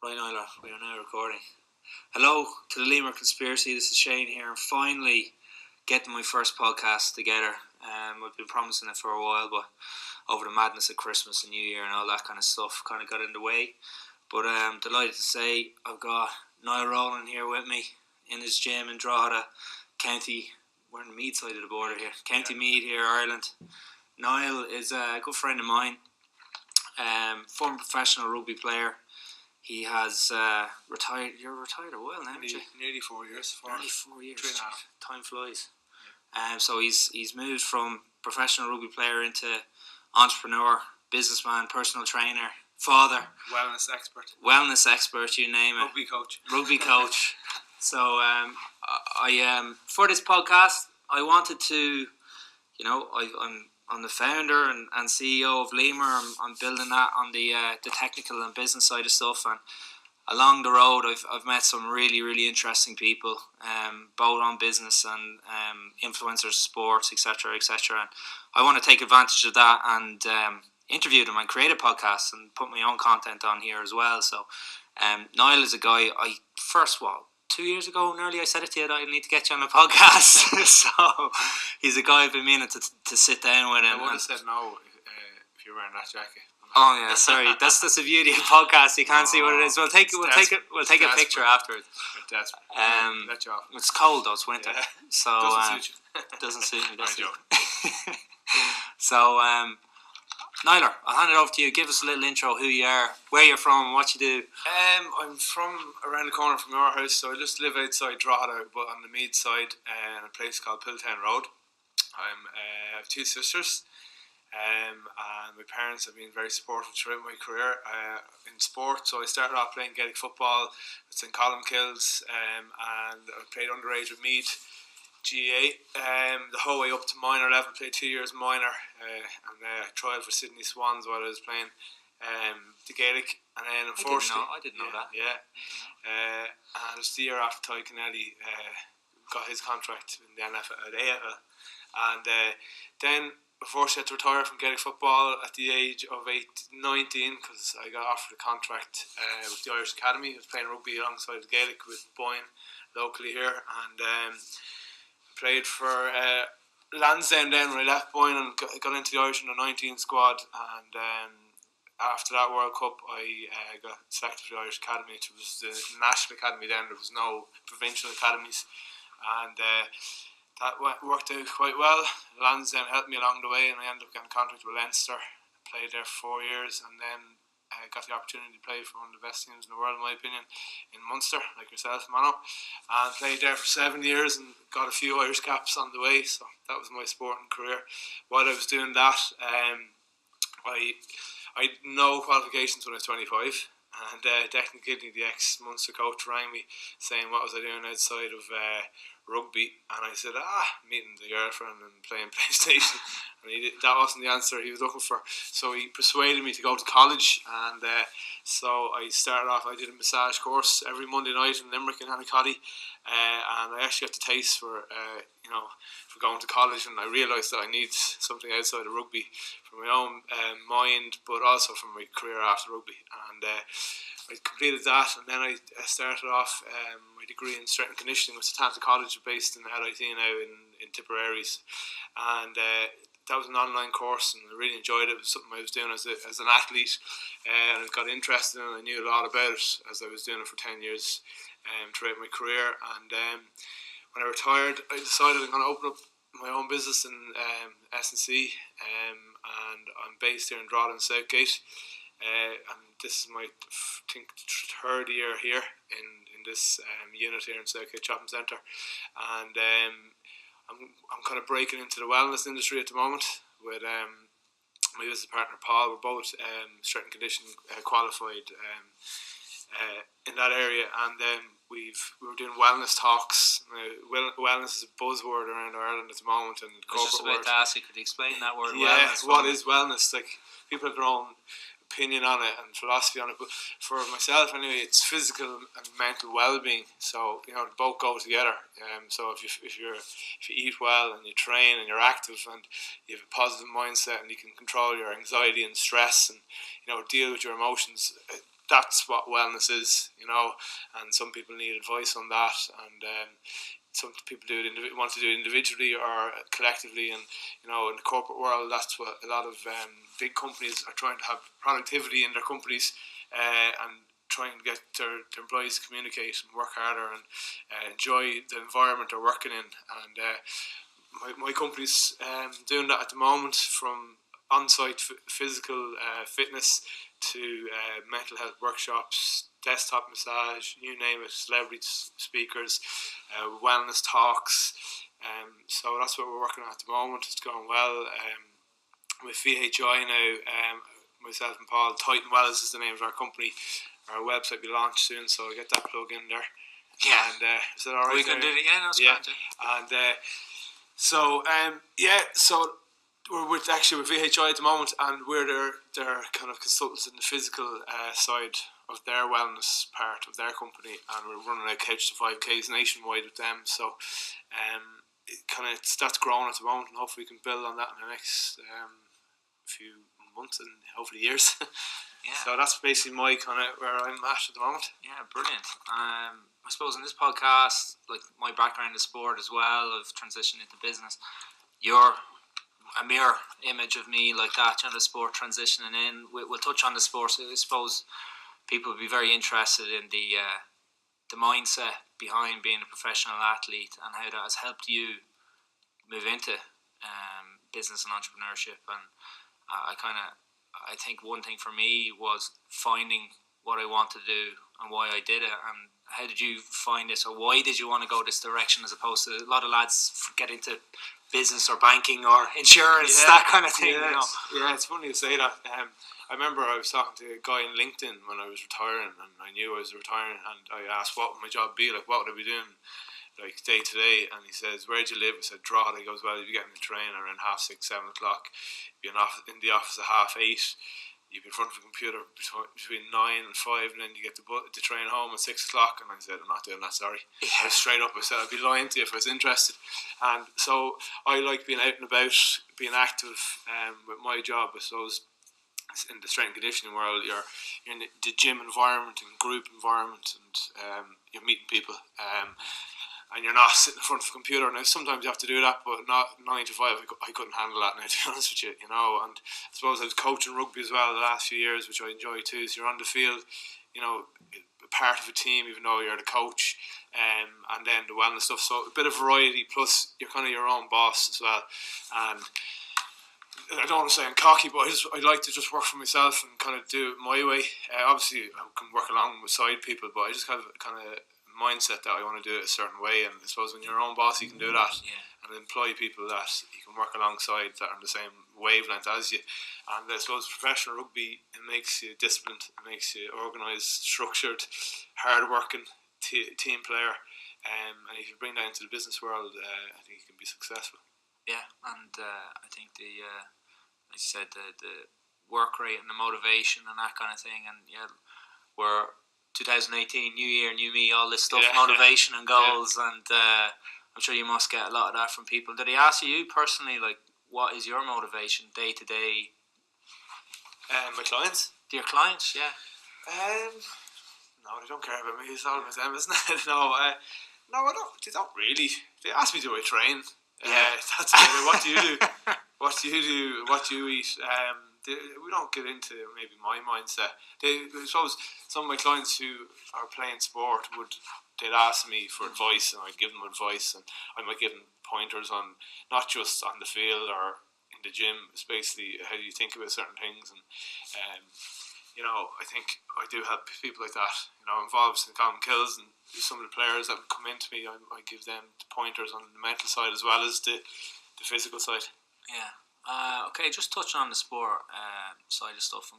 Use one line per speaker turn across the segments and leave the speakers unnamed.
Right, Niall, we are now recording. Hello to the Limor Conspiracy. This is Shane here, and finally getting my first podcast together. I've been promising it for a while, but over the madness of Christmas and New Year and all that kind of stuff kind of got in the way. But I'm delighted to say I've got Niall Ronan here with me in his gym in Drogheda, County. We're on the Meath side of the border here. County Meath here, Ireland. Niall is a good friend of mine, former professional rugby player. He has retired. You're retired a while now, aren't you?
Nearly 4 years.
Nearly 4 years.
3.5.
Time flies. So he's moved from professional rugby player into entrepreneur, businessman, personal trainer, father,
Wellness expert,
you name it.
Rugby coach.
So I for this podcast, I wanted to, I'm the founder and CEO of Limor. I'm building that on the technical and business side of stuff, and along the road I've met some really, really interesting people, both on business and influencers, sports, etc., etc. And I want to take advantage of that and interview them and create a podcast and put my own content on here as well. So Niall is a guy 2 years ago nearly I said it to you that I need to get you on a podcast. So he's a guy I've been meaning to sit down with him.
I would have said no if you were wearing that jacket.
Oh yeah, sorry. That's the beauty of podcasts. You can't see what it is. We'll take a picture afterwards.
Let you off.
It's cold though. It's winter, so
doesn't suit you.
Doesn't suit me. So Niall, I'll hand it over to you. Give us a little intro, who you are, where you're from, what you do.
I'm from around the corner from your house, so I just live outside Drogheda, but on the Meath side, in a place called Piltown Road. I have two sisters, and my parents have been very supportive throughout my career in sport. So I started off playing Gaelic football with St. Columkills, and I played underage with Meath GA, the whole way up to minor level. Played 2 years minor, and tried for Sydney Swans while I was playing the Gaelic. And then unfortunately,
I didn't know that.
Yeah, and it was the year after Ty Kennelly got his contract in the AFL, and then unfortunately I had to retire from Gaelic football at the age of 19 because I got offered a contract with the Irish Academy. I was playing rugby alongside the Gaelic with Boyne locally here, and played for Lansdowne then when I left Boyne and got into the Irish under-19 squad. And after that World Cup, I got selected for the Irish Academy, which was the national academy then. There was no provincial academies, and that worked out quite well. Lansdowne helped me along the way, and I ended up getting a contract with Leinster. Played there for 4 years, and then got the opportunity to play for one of the best teams in the world, in my opinion, in Munster, like yourself, Mano, and played there for 7 years and got a few Irish caps on the way. So that was my sporting career. While I was doing that, I had no qualifications when I was 25, and technically the ex-Munster coach rang me saying what was I doing outside of rugby, and I said, meeting the girlfriend and playing PlayStation. And that wasn't the answer he was looking for, so he persuaded me to go to college. And so I started off, I did a massage course every Monday night in Limerick and Anacotty, and I actually got the taste for going to college, and I realised that I need something outside of rugby for my own mind, but also for my career after rugby. And I completed that, and then I started off my degree in strength and conditioning with Satanta College, based in LIT now in Tipperary. And that was an online course, and I really enjoyed it. It was something I was doing as an athlete, and I got interested in it. I knew a lot about it as I was doing it for 10 years throughout my career. And when I retired, I decided I'm going to open up my own business in S&C, and I'm based here in Drogheda and Southgate. And this is my third year here in this unit here in Southgate Shopping Centre, and I'm kind of breaking into the wellness industry at the moment with my business partner Paul. We're both strength and conditioning qualified in that area, and we were doing wellness talks. Wellness is a buzzword around Ireland at the moment, and
I was just about to ask you, could you explain that word?
Yeah,
wellness?
What is wellness? Like, people have their own opinion on it and philosophy on it, but for myself anyway, it's physical and mental well-being. So both go together. So if you eat well and you train and you're active and you have a positive mindset and you can control your anxiety and stress and deal with your emotions, that's what wellness is, and some people need advice on that, and some people want to do it individually or collectively, and in the corporate world, that's what a lot of big companies are trying to have productivity in their companies, and trying to get their employees to communicate and work harder and enjoy the environment they're working in, and my company's doing that at the moment, from on-site physical fitness to mental health workshops, desktop massage, you name it, celebrity speakers, wellness talks. So that's what we're working on at the moment. It's going well. With VHI now, myself and Paul, Titan Wellness is the name of our company. Our website will be launched soon, so I'll get that plug in there.
Yeah.
And is that alright?
We can do it. Yeah, no, it's grand.
And so we're with VHI at the moment, and we're their kind of consultants in the physical side of their wellness part of their company, and we're running a Couch to 5Ks nationwide with them. So that's growing at the moment, and hopefully we can build on that in the next few months and hopefully years.
Yeah.
So that's basically my kind of where I'm at the moment.
Yeah, brilliant. I suppose in this podcast, like my background is sport as well, of transitioning into business, you're a mirror image of me like that, the sport transitioning in. We'll touch on the sports. I suppose people would be very interested in the mindset behind being a professional athlete and how that has helped you move into business and entrepreneurship. And I think one thing for me was finding what I wanted to do and why I did it. And how did you find this, or why did you want to go this direction, as opposed to a lot of lads get into business or banking or insurance, that kind of thing?
Yeah, it's funny you say that. I remember I was talking to a guy in LinkedIn when I was retiring, and I knew I was retiring, and I asked what would my job be, like what would I be doing like day to day, and he says, where do you live? I said, Drogheda. He goes, well, you'd be getting the train around 6:30, 7 o'clock, you'd be in the office at 8:30, you'd be in front of a computer between 9 and 5, and then you get the train home at 6 o'clock. And I said, I'm not doing that, sorry. I was straight up, I said I'd be lying to you if I was interested. And so I like being out and about, being active. With my job, I suppose, in the strength and conditioning world, you're in the gym environment and group environment, and you're meeting people, and you're not sitting in front of a computer. Now sometimes you have to do that, but not 9 to 5. I couldn't handle that now, to be honest with you, And I suppose I was coaching rugby as well the last few years, which I enjoy too. So you're on the field, a part of a team, even though you're the coach, and then the wellness stuff. So a bit of variety, plus you're kind of your own boss as well. And I don't want to say I'm cocky, but I like to just work for myself and kind of do it my way. Obviously, I can work along beside people, but I just have a kind of mindset that I want to do it a certain way. And I suppose when you're your own boss, you can do that, and employ people that you can work alongside that are on the same wavelength as you. And I suppose professional rugby, it makes you disciplined, it makes you organised, structured, hard-working team player. And if you bring that into the business world, I think you can be successful.
Yeah, and I think like you said, the work rate and the motivation and that kind of thing, and we're 2018, new year, new me, all this stuff, motivation and goals, and I'm sure you must get a lot of that from people. Did they ask you personally, like, what is your motivation day to day?
My clients?
Your clients, yeah.
No, they don't care about me. It's all about them, isn't it? No, I don't. They don't really. They ask me, do I train? That's it. What do you do? What do you do? What do you eat? We don't get into maybe my mindset. I suppose some of my clients who are playing sport they'd ask me for advice, and I'd give them advice, and I might give them pointers on not just on the field or in the gym. It's basically how do you think about certain things, and I think I do have people like that, involved in common kills, and some of the players that would come into me, I give them pointers on the mental side as well as the physical side.
Yeah. Okay, just touching on the sport side of stuff,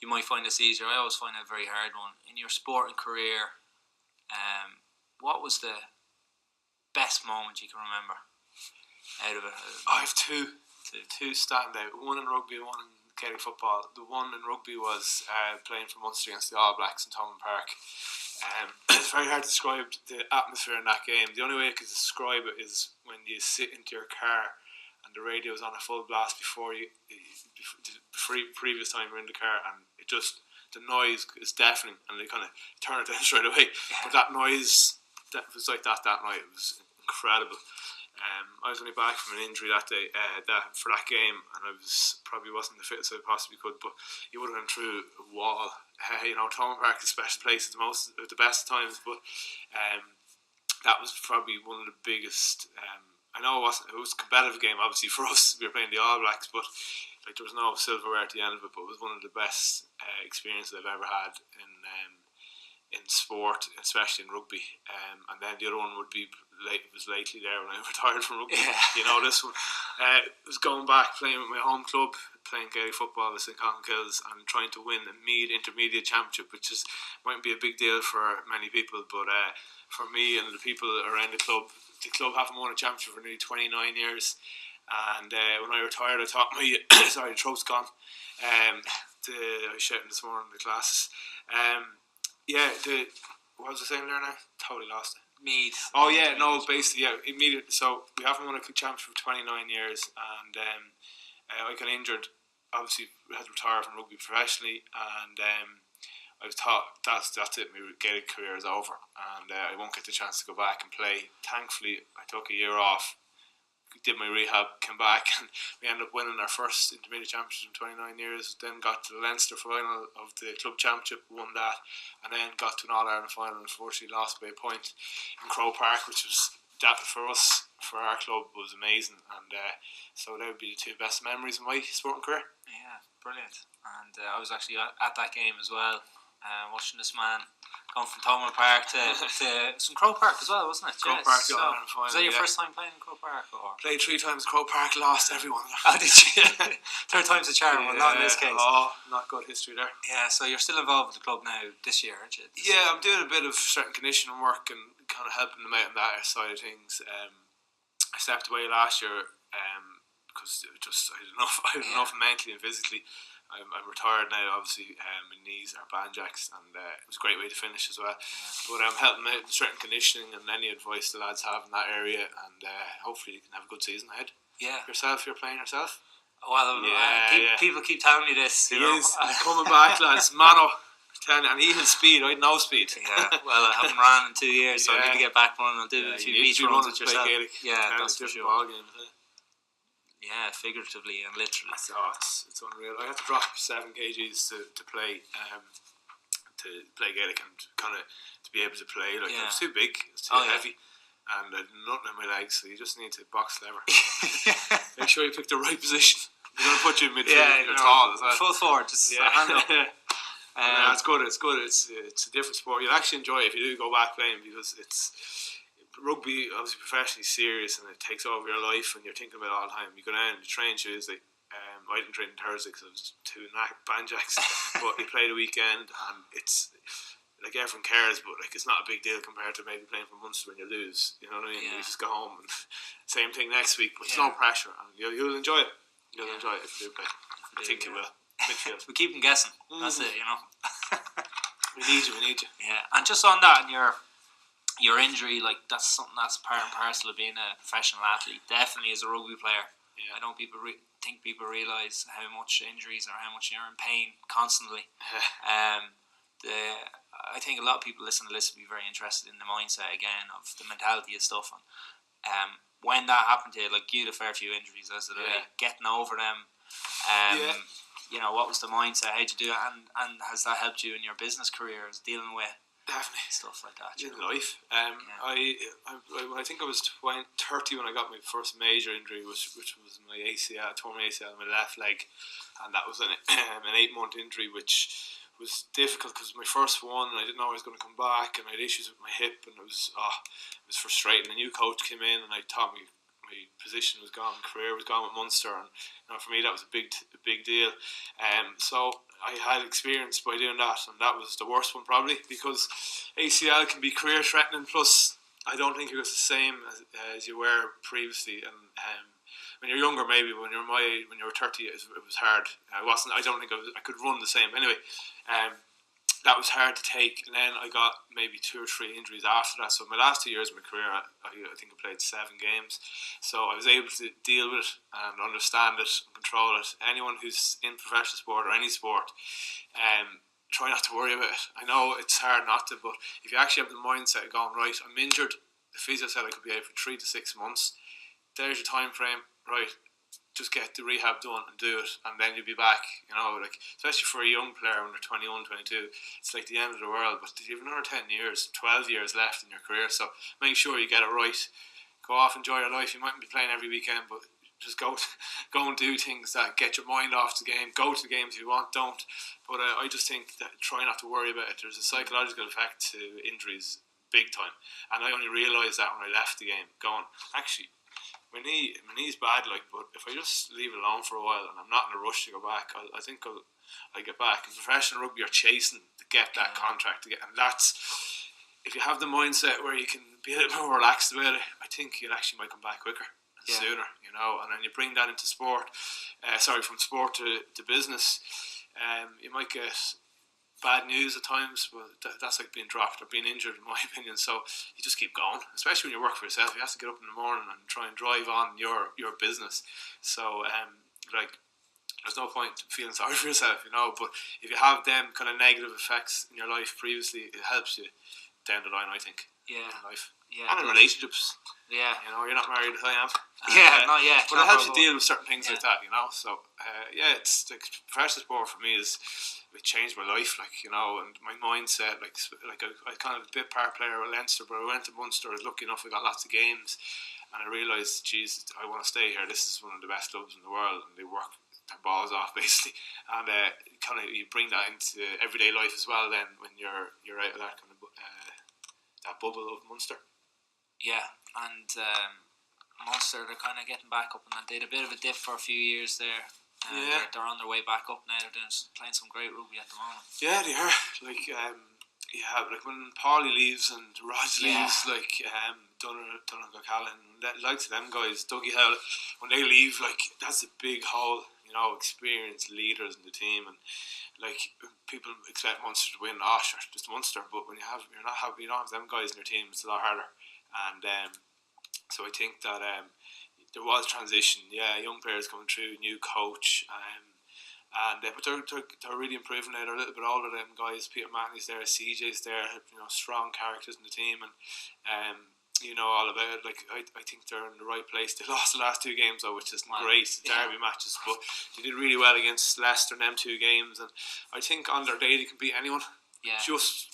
you might find this easier. I always find it a very hard one. In your sporting career, what was the best moment you can remember out of it?
I have two stand out. One in rugby, one in Gaelic football. The one in rugby was playing for Munster against the All Blacks in Thomond Park. It's very hard to describe the atmosphere in that game. The only way I could describe it is when you sit into your car and the radio's on a full blast before previous time you're in the car, and it just the noise is deafening, and they kind of turn it down straight away. But that noise, that was like that night. It was incredible. I was only back from an injury that day, for that game, and I probably wasn't the fittest I possibly could. But you would have gone through a wall. Thomond Park is a special place at the best times, but that was probably one of the biggest. I know it was a competitive game, obviously for us. We were playing the All Blacks, but like there was no silverware at the end of it. But it was one of the best experiences I've ever had in sport, especially in rugby. And then the other one would be lately there when I retired from rugby. Yeah. This one was going back playing with my home club, playing Gaelic football with St. Kills, and trying to win a intermediate championship, which might be a big deal for many people, but for me and the people around the club haven't won a championship for nearly 29 years. And when I retired, I thought my the throat's gone. I was shouting this morning in the classes. What was I saying there now? Totally lost it.
Meath.
Oh yeah, no, basically immediately. So we haven't won a championship for 29 years, and I got injured. Obviously, I had to retire from rugby professionally, and I thought that's it. My Gaelic career is over, and I won't get the chance to go back and play. Thankfully, I took a year off, did my rehab, came back, and we ended up winning our first intermediate championship in 29 years. Then got to the Leinster final of the club championship, won that, and then got to an All-Ireland final and unfortunately lost by a point in Croke Park, which was that for us, for our club, was amazing. And so that would be the two best memories of my sporting career.
Yeah, brilliant. And I was actually at that game as well, watching this man going from Thomond Park to some Croke Park as well, wasn't it?
Croke Park, so,
was that your first time playing in Croke Park? Or?
Played 3 times Croke Park, lost everyone.
Oh, did you? Third time's a charm, well, not in this case.
Oh, not good history there.
Yeah, so you're still involved with the club now this year, aren't you?
Yeah, I'm doing a bit of strength and conditioning work and kind of helping them out on that side of things. I stepped away last year because I had enough mentally and physically. I'm retired now, obviously. My knees are banjacks, and it was a great way to finish as well. But I'm helping out with strength and conditioning and any advice the lads have in that area, and hopefully you can have a good season ahead.
Yeah.
You're playing yourself?
Well, people keep telling me this.
He is coming back, lads. Mano. And he had speed, I had no speed.
Yeah, well, I haven't ran in 2 years, so I need to get back running. I'll do a few beach runs with yourself. Yeah, that's for sure. Yeah, figuratively and literally.
It's unreal. I had to drop 7 kgs to play Gaelic and kind of to be able to play. Like it was too big, it was too heavy, and I had nothing in my legs. So you just need to box lever. Make sure you pick the right position. They're going to put you in midfield. You're tall as well.
Full forward, just a hand up.
It's good. It's good. It's a different sport. You'll actually enjoy it if you do go back playing, because it's rugby, obviously professionally serious, and it takes over your life, and you're thinking about it all the time. You go down, you train Tuesday. I didn't train Thursday because I was too banjacks, but you play the weekend, and it's like everyone cares, but like it's not a big deal compared to maybe playing for Munster when you lose. You know what I mean? Yeah. You just go home, and same thing next week, but there's no pressure, and you'll enjoy it. You'll enjoy it if you do play. I think you will. Midfield.
We keep them guessing. That's it, you know.
We need you.
Yeah, and just on that, and your injury, like that's something that's part and parcel of being a professional athlete. Definitely as a rugby player. Yeah. I don't think people realise how much injuries or how much you're in pain constantly. I think a lot of people listening to this will be very interested in the mindset again of the mentality of stuff. And when that happened to you, like you had a fair few injuries, as did I, getting over them. You know, what was the mindset? How'd you do it? And has that helped you in your business careers dealing with
definitely
stuff like that?
In life, I think I was 30 when I got my first major injury, which was my ACL. I tore my ACL in my left leg, and that was an 8-month injury, which was difficult because my first one, I didn't know I was going to come back, and I had issues with my hip, and it was frustrating. A new coach came in, and I thought my position was gone, career was gone with Munster, and for me that was a big deal. So I had experience by doing that, and that was the worst one probably, because ACL can be career threatening. Plus, I don't think it was the same as you were previously. And when you're younger, maybe when you were 30, it was hard. I don't think I could run the same. Anyway, that was hard to take, and then I got maybe 2 or 3 injuries after that. So my last 2 years of my career, I think I played 7 games. So I was able to deal with it and understand it and control it. Anyone who's in professional sport or any sport, try not to worry about it. I know it's hard not to, but if you actually have the mindset of going, right, I'm injured, the physio said I could be out for 3 to 6 months, there's your time frame, right, just get the rehab done and do it, and then you'll be back, like, especially for a young player when they're 21, 22, it's like the end of the world, but you have another 10 years, 12 years left in your career, so make sure you get it right. Go off, enjoy your life. You mightn't be playing every weekend, but just go and do things that get your mind off the game. Go to the games if you want, don't. But I just think that try not to worry about it. There's a psychological effect to injuries, big time, and I only realised that when I left the game, going, actually, my knee's bad, like, but if I just leave it alone for a while and I'm not in a rush to go back, I think I'll get back. In professional rugby, you're chasing to get that contract, and that's, if you have the mindset where you can be a little more relaxed about it, I think you actually might come back quicker and sooner, and then you bring that into sport, from sport to business, you might get bad news at times, but that's like being dropped or being injured, in my opinion. So you just keep going, especially when you work for yourself. You have to get up in the morning and try and drive on your business. So there's no point feeling sorry for yourself, but if you have them kind of negative effects in your life previously, it helps you down the line, I think. In life. And in relationships. You're not married as I am.
Not yet.
But it helps you deal with certain things like that, So it's like professional sport for me it changed my life, and my mindset. I kind of a bit part player with Leinster, but I went to Munster. I was lucky enough, I got lots of games, and I realised, geez, I want to stay here. This is one of the best clubs in the world, and they work their balls off basically. And you bring that into everyday life as well. Then when you're out of that kind of that bubble of Munster.
Yeah, and Munster, they're kind of getting back up, and they had a bit of a dip for a few years there. They're on their way back up now. They're playing some great rugby at the moment.
Yeah, they are. When Paulie leaves and Rod leaves, Donald O'Callaghan, to them guys, Dougie Howell, when they leave, that's a big hole. Experienced leaders in the team, and people expect Munster to win. Sure, just Munster, but when you don't have them guys in your team, it's a lot harder. And so I think that there was transition. Young players coming through, new coach, but they're really improving now. They're a little bit older than them guys. Peter Manley's there, CJ's there. Strong characters in the team, and all about it. I think they're in the right place. They lost the last 2 games though, which isn't great. Derby matches, but they did really well against Leicester in them 2 games, and I think on their day they can beat anyone. Just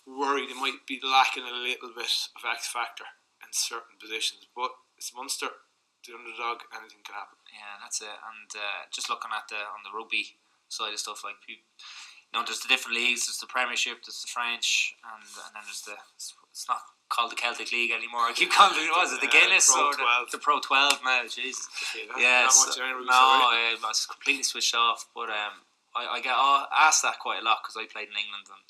worried they might be lacking a little bit of X factor in certain positions, but it's Munster, the underdog, anything can happen.
That's it. And just looking at on the rugby side of stuff, there's the different leagues. There's the Premiership, there's the French, and then there's it's not called the Celtic League anymore. I keep calling it, the Guinness
Pro
or the Pro 12 now. Jesus. I was completely switched off. But I get asked that quite a lot because I played in England, and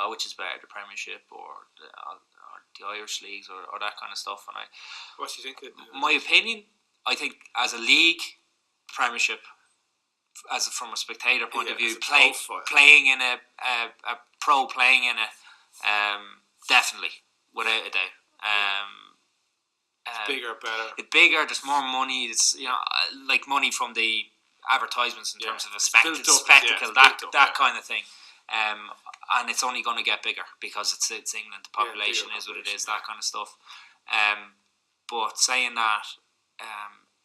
which is better, the Premiership or the Irish leagues or that kind of stuff. And
what do you think?
My opinion, I think as a league, Premiership, from a spectator point of view, playing in a pro, playing in definitely, without a doubt.
It's bigger, better.
It's bigger. There's more money. It's money from the advertisements in terms of a spectacle, that kind of thing. And it's only going to get bigger because it's England. The population is what it is. That kind of stuff. But saying that,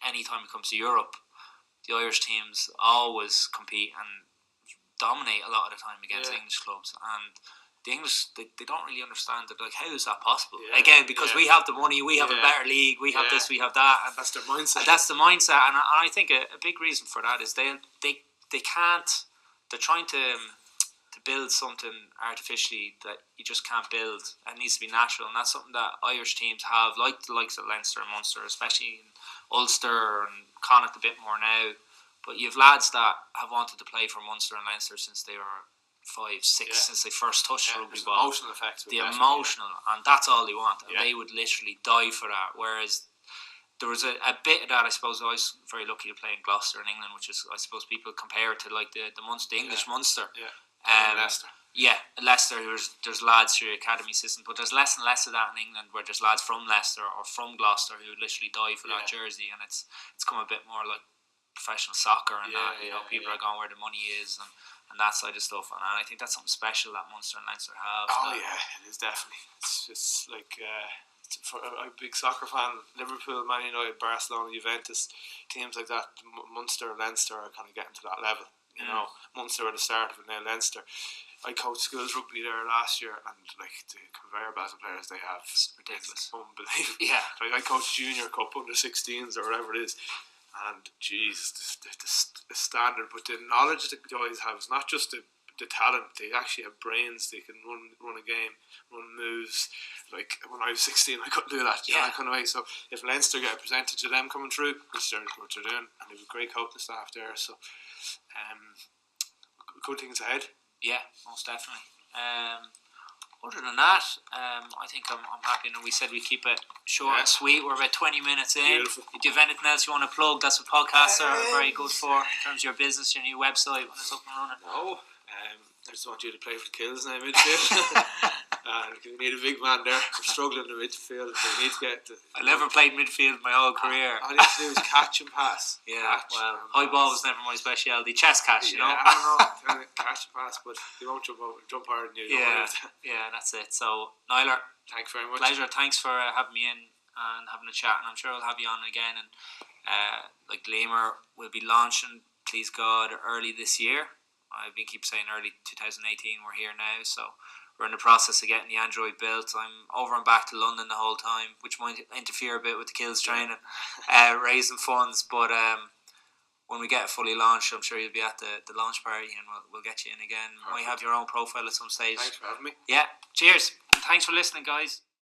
anytime it comes to Europe, the Irish teams always compete and dominate a lot of the time against English clubs, and the English they don't really understand that. How is that possible? Again, because we have the money, we have a better league, we have this, we have that, and
that's their mindset.
And I think a big reason for that is they can't. They're trying to build something artificially that you just can't build. It needs to be natural, and that's something that Irish teams have, like the likes of Leinster and Munster, especially in Ulster and Connacht a bit more now. But you've lads that have wanted to play for Munster and Leinster since they were 5, 6, since they first touched rugby ball.
Emotional effects.
And that's all they want, and they would literally die for that. Whereas there was a bit of that. I suppose I was very lucky to play in Gloucester in England, which is, I suppose, people compare it to the Munster, the English Munster.
Leicester.
Leicester. There's lads through the academy system, but there's less and less of that in England, where there's lads from Leicester or from Gloucester who would literally die for that jersey, and it's come a bit more like professional soccer, and people are going where the money is, and and that side of stuff. And I think that's something special that Munster and Leinster have.
Oh yeah, it is definitely. It's like I'm a big soccer fan. Liverpool, Man United, Barcelona, Juventus, teams like that. Munster and Leinster are kind of getting to that level. You know, Munster at the start of it, now Leinster. I coached schools rugby there last year, and like the conveyor belt of players they have,
it's ridiculous,
it's unbelievable.
Yeah,
like I coached Junior Cup under 16s or whatever it is, and jeez, the standard, but the knowledge that the guys have is not just the talent. They actually have brains. They can run a game, run moves. Like when I was 16, I couldn't do that.
Yeah.
That kind of way. So if Leinster get a percentage of them coming through, which they're doing, and they've a great coaching staff there, so good things ahead.
Yeah, most definitely. Other than that, I think I'm happy. And we said we keep it short and sweet. We're about 20 minutes in.
Beautiful.
If you have anything else you want to plug, that's what podcasts are very good for in terms of your business, your new website when it's up and running.
No, I just want you to play for the Kills now midfield. We need a big man there. We're struggling in the midfield. We need to get.
I never played midfield my whole career.
All you have to do is catch and pass.
Yeah, high ball was never my speciality. Chest catch, you know.
I don't know, catch and pass, but you won't jump higher than you.
Yeah, that's it. So, Niall,
thanks very much.
Pleasure. Thanks for having me in and having a chat, and I'm sure I'll have you on again. And like Limor will be launching, please God, early this year. I've been keep saying early 2018. We're here now, so we're in the process of getting the Android built. I'm over and back to London the whole time, which might interfere a bit with the Kills training, raising funds. But when we get it fully launched, I'm sure you'll be at the launch party, and we'll get you in again. Perfect. Might have your own profile at some stage.
Thanks for having me.
Yeah, cheers. And thanks for listening, guys.